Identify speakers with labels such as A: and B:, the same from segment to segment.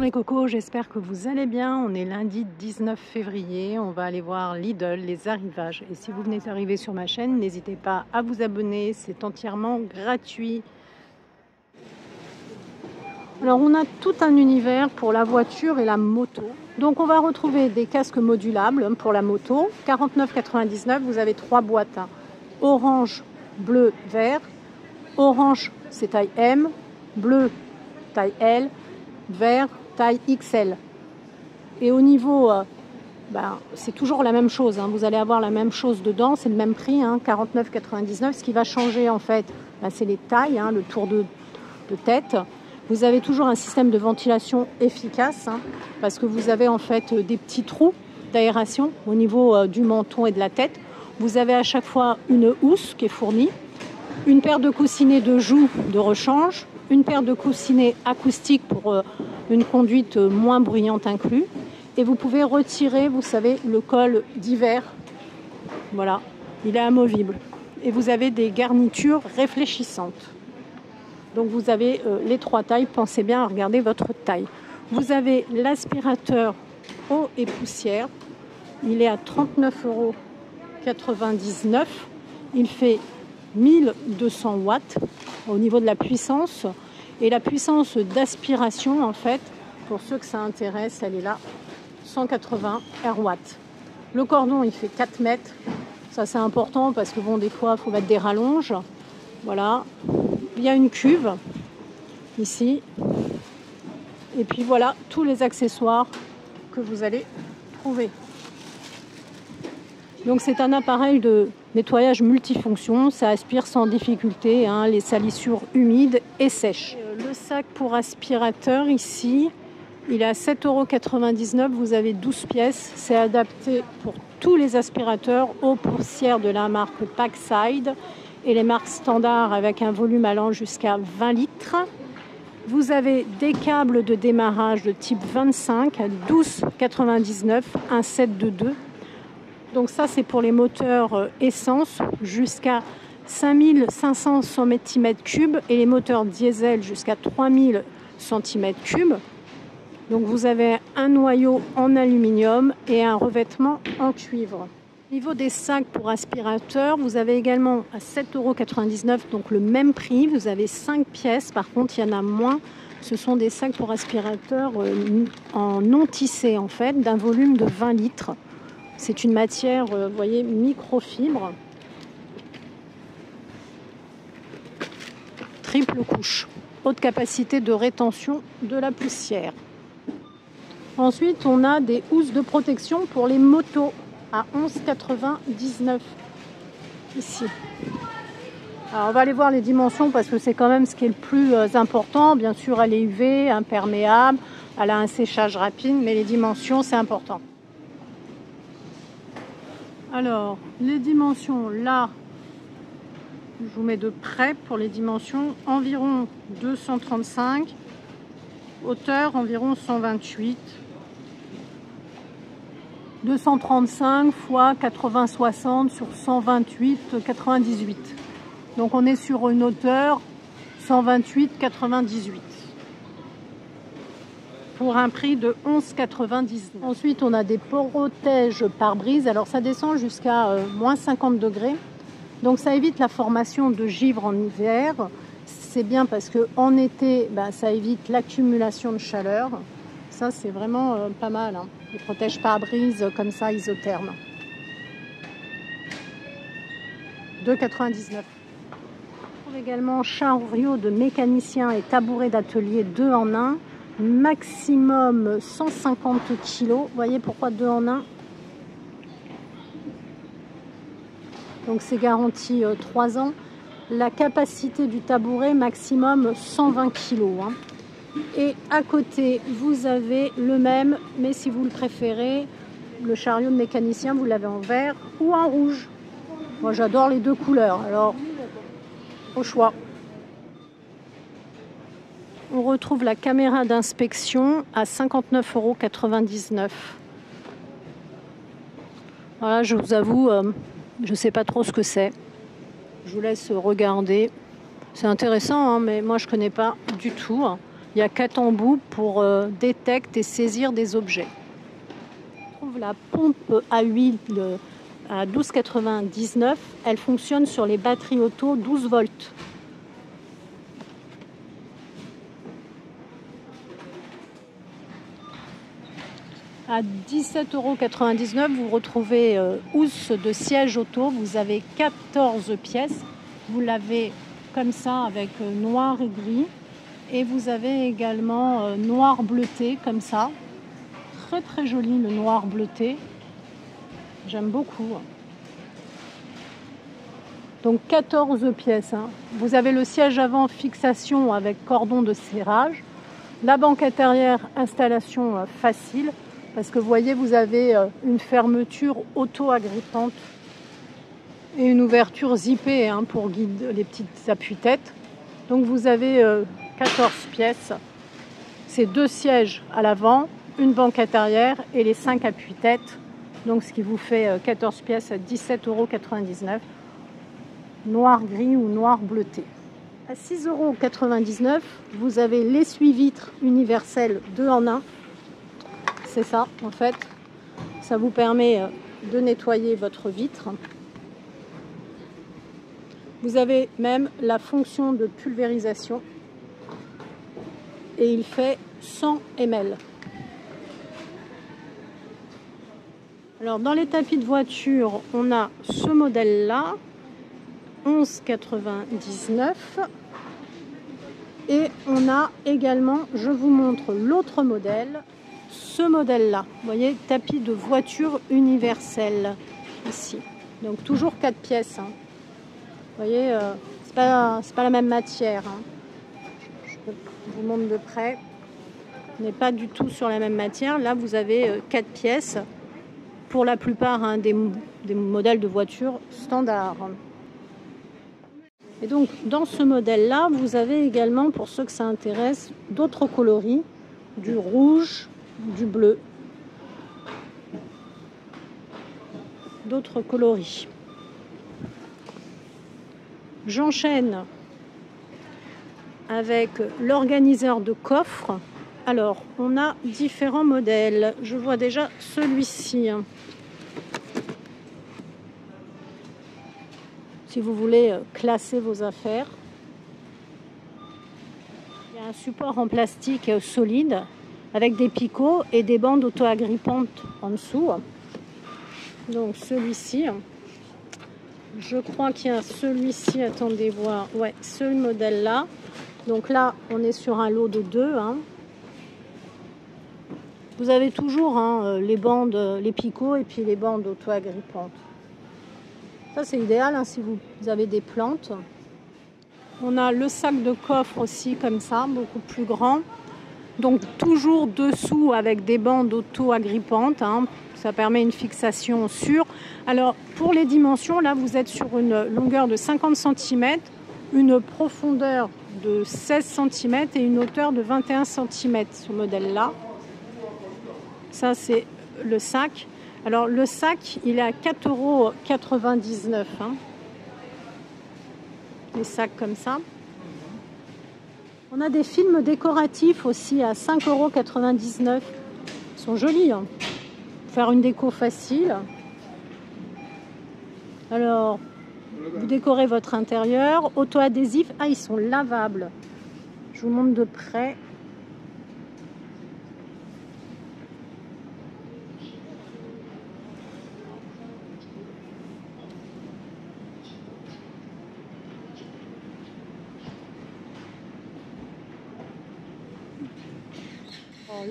A: Bonjour les cocos, j'espère que vous allez bien. On est lundi 19 février, on va aller voir Lidl, les arrivages. Et si vous venez d'arriver sur ma chaîne, n'hésitez pas à vous abonner, c'est entièrement gratuit. Alors on a tout un univers pour la voiture et la moto. Donc on va retrouver des casques modulables pour la moto, 49,99 €, vous avez 3 boîtes. Orange, bleu, vert. Orange c'est taille M, bleu taille L, vert taille XL. Et au niveau, c'est toujours la même chose, hein. Vous allez avoir la même chose dedans, c'est le même prix, hein, 49,99 €. Ce qui va changer en fait, c'est les tailles, hein, le tour de tête. Vous avez toujours un système de ventilation efficace, hein, parce que vous avez en fait des petits trous d'aération au niveau du menton et de la tête. Vous avez à chaque fois une housse qui est fournie, une paire de coussinets de joue de rechange, une paire de coussinets acoustiques pour une conduite moins bruyante inclus. Et vous pouvez retirer, vous savez, le col d'hiver. Voilà, il est amovible. Et vous avez des garnitures réfléchissantes. Donc vous avez les 3 tailles, pensez bien à regarder votre taille. Vous avez l'aspirateur eau et poussière. Il est à 39,99 €. Il fait 1200 watts au niveau de la puissance. Et la puissance d'aspiration, en fait, pour ceux que ça intéresse, elle est là, 180 watts. Le cordon, il fait 4 mètres. Ça, c'est important parce que, bon, des fois, il faut mettre des rallonges. Voilà. Il y a une cuve, ici. Et puis, voilà, tous les accessoires que vous allez trouver. Donc, c'est un appareil de nettoyage multifonction. Ça aspire sans difficulté, hein, les salissures humides et sèches. Le sac pour aspirateur, ici, il est à 7,99 €. Vous avez 12 pièces. C'est adapté pour tous les aspirateurs aux poussières de la marque Packside et les marques standards avec un volume allant jusqu'à 20 litres. Vous avez des câbles de démarrage de type 25 à 12,99 €, un set de 2. Donc ça, c'est pour les moteurs essence jusqu'à 5500 cm3 et les moteurs diesel jusqu'à 3000 cm3. Donc vous avez un noyau en aluminium et un revêtement en cuivre. Au niveau des sacs pour aspirateur, vous avez également à 7,99 €, donc le même prix. Vous avez 5 pièces, par contre il y en a moins. Ce sont des sacs pour aspirateur en non tissé en fait, d'un volume de 20 litres. C'est une matière, vous voyez, microfibre. Triple couche. Haute capacité de rétention de la poussière. Ensuite, on a des housses de protection pour les motos à 11,99 € ici. Alors, on va aller voir les dimensions parce que c'est quand même ce qui est le plus important. Bien sûr, elle est UV, imperméable, elle a un séchage rapide, mais les dimensions, c'est important. Alors, les dimensions, là, je vous mets de près pour les dimensions, environ 235, hauteur environ 128, 235 fois 80-60 sur 128-98. Donc on est sur une hauteur 128-98. Pour un prix de 11,99 €. Ensuite, on a des protèges pare-brise. Alors, ça descend jusqu'à moins 50 degrés. Donc, ça évite la formation de givre en hiver. C'est bien parce qu'en été, ça évite l'accumulation de chaleur. Ça, c'est vraiment pas mal, hein. Les protèges pare-brise comme ça, isothermes. 2,99 €. On trouve également chariot de mécanicien et tabouret d'atelier 2 en 1. Maximum 150 kg. Vous voyez pourquoi 2 en 1? Donc c'est garanti 3 ans. La capacité du tabouret maximum 120 kg. Hein. Et à côté, vous avez le même, mais si vous le préférez, le chariot de mécanicien, vous l'avez en vert ou en rouge. Moi j'adore les deux couleurs, alors au choix. On retrouve la caméra d'inspection à 59,99 €. Voilà, je vous avoue, je ne sais pas trop ce que c'est. Je vous laisse regarder. C'est intéressant, hein, mais moi je ne connais pas du tout. Il y a 4 embouts pour détecter et saisir des objets. On trouve la pompe à huile à 12,99 €. Elle fonctionne sur les batteries auto 12 volts. À 17,99 €, vous retrouvez housse de siège auto. Vous avez 14 pièces. Vous l'avez comme ça avec noir et gris. Et vous avez également noir bleuté comme ça. Très très joli le noir bleuté. J'aime beaucoup. Donc 14 pièces. Vous avez le siège avant fixation avec cordon de serrage. La banquette arrière installation facile. Parce que vous voyez, vous avez une fermeture auto-agrippante et une ouverture zippée pour guider les petites appuis-têtes. Donc vous avez 14 pièces. C'est 2 sièges à l'avant, une banquette arrière et les 5 appuis-têtes. Donc ce qui vous fait 14 pièces à 17,99 €. Noir gris ou noir bleuté. À 6,99 €, vous avez l'essuie-vitre universel 2 en 1. C'est ça en fait. Ça vous permet de nettoyer votre vitre. Vous avez même la fonction de pulvérisation. Et il fait 100 ml. Alors dans les tapis de voiture, on a ce modèle-là, 11,99 €. Et on a également, je vous montre l'autre modèle, ce modèle-là. Vous voyez, tapis de voiture universel, ici. Donc toujours 4 pièces. Vous voyez, c'est pas la même matière. Je vous montre de près. On n'est pas du tout sur la même matière. Là, vous avez 4 pièces pour la plupart des modèles de voitures standards. Et donc, dans ce modèle-là, vous avez également, pour ceux que ça intéresse, d'autres coloris, du rouge, du bleu, d'autres coloris. J'enchaîne avec l'organiseur de coffre. Alors, on a différents modèles. Je vois déjà celui-ci. Si vous voulez classer vos affaires. Il y a un support en plastique solide avec des picots et des bandes auto-agrippantes en dessous. Donc celui-ci. Je crois qu'il y a celui-ci, attendez voir. Ouais, ce modèle-là. Donc là, on est sur un lot de 2. Vous avez toujours les bandes, les picots et puis les bandes auto-agrippantes. Ça, c'est idéal si vous avez des plantes. On a le sac de coffre aussi comme ça, beaucoup plus grand. Donc toujours dessous avec des bandes auto-agrippantes. Ça permet une fixation sûre. Alors pour les dimensions, là vous êtes sur une longueur de 50 cm, une profondeur de 16 cm et une hauteur de 21 cm, ce modèle-là. Ça c'est le sac. Alors le sac, il est à 4,99 €. Des sacs comme ça. On a des films décoratifs aussi à 5,99 €. Ils sont jolis. Faire une déco facile. Alors, vous décorez votre intérieur. Auto-adhésif. Ah, ils sont lavables. Je vous montre de près.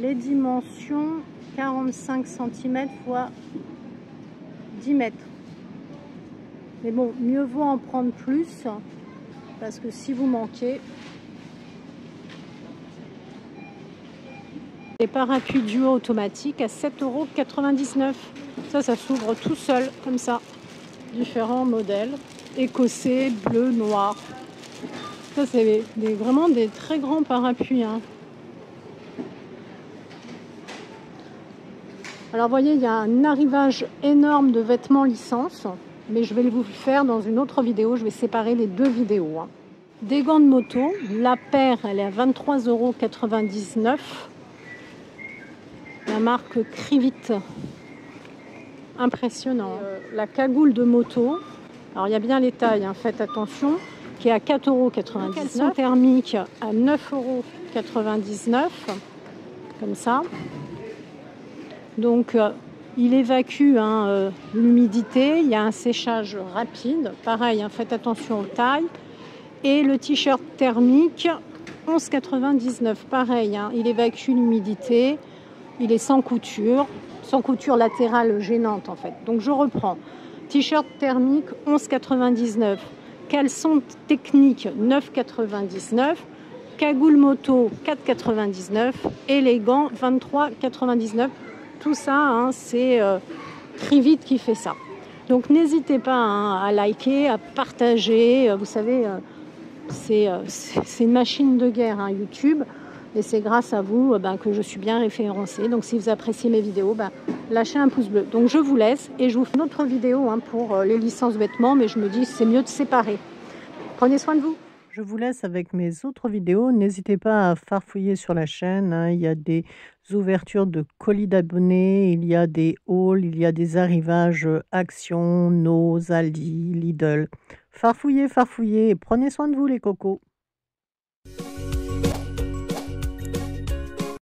A: Les dimensions 45 cm x 10 mètres. Mais bon, mieux vaut en prendre plus parce que si vous manquez. Les parapluies duo automatiques à 7,99 €. Ça s'ouvre tout seul comme ça. Différents modèles. Écossais, bleu, noir. Ça, c'est vraiment des très grands parapluies. Alors vous voyez, il y a un arrivage énorme de vêtements licence, mais je vais vous le faire dans une autre vidéo. Je vais séparer les deux vidéos. Des gants de moto, la paire elle est à 23,99 €. La marque Krivit, impressionnant. La cagoule de moto, alors il y a bien les tailles, hein, faites attention, qui est à 4,99 €. Caleçon thermique à 9,99 €, comme ça. Donc il évacue l'humidité, il y a un séchage rapide, pareil, hein, faites attention aux tailles. Et le t-shirt thermique, 11,99 €, pareil, hein, il évacue l'humidité, il est sans couture latérale gênante en fait. Donc je reprends, t-shirt thermique, 11,99 €, caleçon technique, 9,99 €, cagoule moto, 4,99 € et les gants, 23,99 €. Tout ça, hein, c'est Krivit qui fait ça. Donc n'hésitez pas, hein, à liker, à partager. Vous savez, c'est une machine de guerre, hein, YouTube. Et c'est grâce à vous que je suis bien référencée. Donc si vous appréciez mes vidéos, lâchez un pouce bleu. Donc je vous laisse et je vous fais une autre vidéo, hein, pour les licences vêtements. Mais je me dis c'est mieux de séparer. Prenez soin de vous.
B: Je vous laisse avec mes autres vidéos. N'hésitez pas à farfouiller sur la chaîne, hein. Il y a des ouvertures de colis d'abonnés, il y a des hauls, il y a des arrivages Action, No, Aldi, Lidl. Farfouillez, farfouillez et prenez soin de vous les cocos.